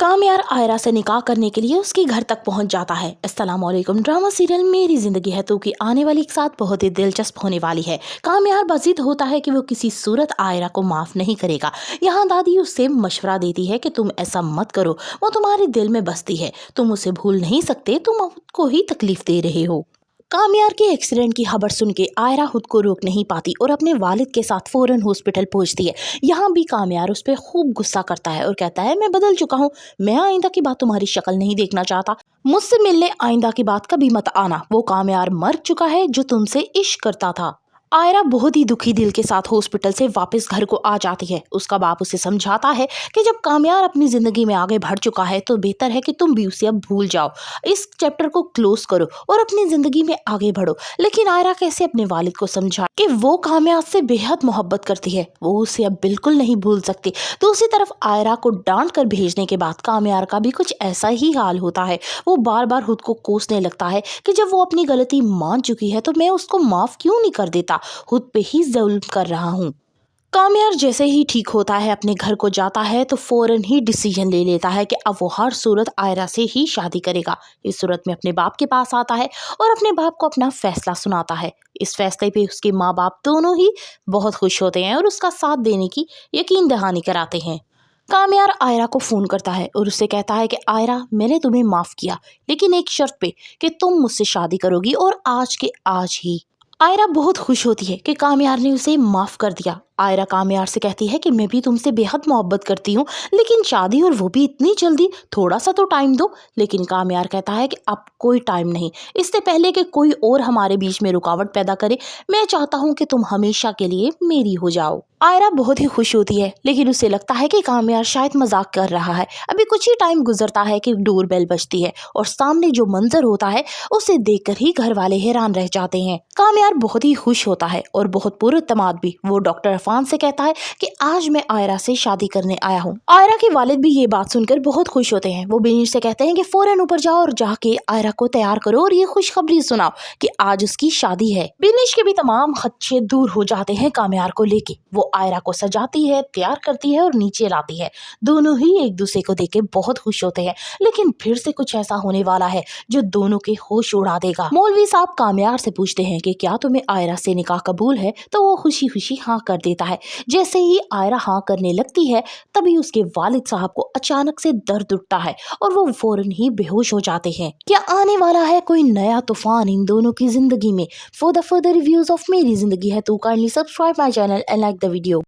कामयार आयरा से निकाह करने के लिए उसके घर तक पहुंच जाता है। अस्सलामुअलैकुम। ड्रामा सीरियल मेरी जिंदगी है तो की आने वाली एक साथ बहुत ही दिलचस्प होने वाली है। कामयार बजीद होता है कि वो किसी सूरत आयरा को माफ नहीं करेगा। यहाँ दादी उससे मशवरा देती है कि तुम ऐसा मत करो, वो तुम्हारे दिल में बसती है, तुम उसे भूल नहीं सकते, तुम को ही तकलीफ दे रहे हो। कामयार के एक्सीडेंट की खबर सुन के आयरा खुद को रोक नहीं पाती और अपने वालिद के साथ फौरन हॉस्पिटल पहुंचती है। यहाँ भी कामयार उस पर खूब गुस्सा करता है और कहता है, मैं बदल चुका हूँ, मैं आइंदा की बात तुम्हारी शक्ल नहीं देखना चाहता, मुझसे मिलने आइंदा की बात कभी मत आना। वो कामयार मर चुका है जो तुमसे इश्क करता था। आयरा बहुत ही दुखी दिल के साथ हॉस्पिटल से वापस घर को आ जाती है। उसका बाप उसे समझाता है कि जब कामयार अपनी जिंदगी में आगे बढ़ चुका है तो बेहतर है कि तुम भी उसे अब भूल जाओ, इस चैप्टर को क्लोज करो और अपनी जिंदगी में आगे बढ़ो। लेकिन आयरा कैसे अपने वालिद को समझा कि वो कामयार से बेहद मोहब्बत करती है, वो उसे अब बिल्कुल नहीं भूल सकती। दूसरी तरफ आयरा को डांट कर भेजने के बाद कामयार का भी कुछ ऐसा ही हाल होता है। वो बार बार खुद को कोसने लगता है कि जब वो अपनी गलती मान चुकी है तो मैं उसको माफ क्यों नहीं कर देता, खुद पे ही जुल्म कर रहा हूँ। कामयार जैसे ही ठीक होता है अपने घर को जाता है तो फौरन ही डिसीजन ले लेता है कि अब वो हर सूरत आयरा से ही शादी करेगा। इस सूरत में अपने बाप के पास आता है और अपने बाप को अपना फैसला सुनाता है। इस फैसले पे उसके माँ बाप दोनों ही बहुत खुश होते हैं और उसका साथ देने की यकीन दहानी कराते हैं। कामयार आयरा को फोन करता है और उससे कहता है कि आयरा, मैंने तुम्हें माफ किया, लेकिन एक शर्त पे कि तुम मुझसे शादी करोगी और आज के आज ही। आयरा बहुत खुश होती है कि कामयार ने उसे माफ कर दिया। आयरा कामयार से कहती है कि मैं भी तुमसे बेहद मोहब्बत करती हूँ, लेकिन शादी और वो भी इतनी जल्दी, थोड़ा सा तो टाइम दो। लेकिन कामयार कहता है कि अब कोई टाइम नहीं, इससे पहले कि कोई और हमारे बीच में रुकावट पैदा करे, मैं चाहता हूँ कि तुम हमेशा के लिए मेरी हो जाओ। आयरा बहुत ही खुश होती है, लेकिन उसे लगता है कि कामयार शायद मजाक कर रहा है। अभी कुछ ही टाइम गुजरता है कि डोर बेल बजती है और सामने जो मंजर होता है उसे देखकर ही घर वाले हैरान रह जाते हैं। कामयार बहुत ही खुश होता है और बहुत पुरअतमाद भी। वो डॉक्टर अफान से कहता है कि आज मैं आयरा से शादी करने आया हूँ। आयरा के वालिद भी ये बात सुनकर बहुत खुश होते हैं। वो बिनीश से कहते हैं कि फौरन ऊपर जाओ और जाके आयरा को तैयार करो और ये खुशखबरी सुनाओ कि आज उसकी शादी है। बिनीश के भी तमाम खदशे दूर हो जाते हैं कामयार को लेके। वो आयरा को सजाती है, तैयार करती है और नीचे लाती है। दोनों ही एक दूसरे को देख के बहुत खुश होते हैं, लेकिन फिर से कुछ ऐसा होने वाला है जो दोनों के होश उड़ा देगा। मौलवी साहब कामयार से पूछते हैं कि क्या तुम्हें आयरा से निकाह कबूल है, तो वो खुशी खुशी हाँ कर देता है। जैसे ही आयरा हाँ करने लगती है तभी उसके वालिद साहब को अचानक से दर्द उठता है और वो फौरन ही बेहोश हो जाते हैं। क्या आने वाला है कोई नया तूफान इन दोनों की जिंदगी में? For the further reviews of मेरी जिंदगी है तो kindly subscribe my channel and like the video.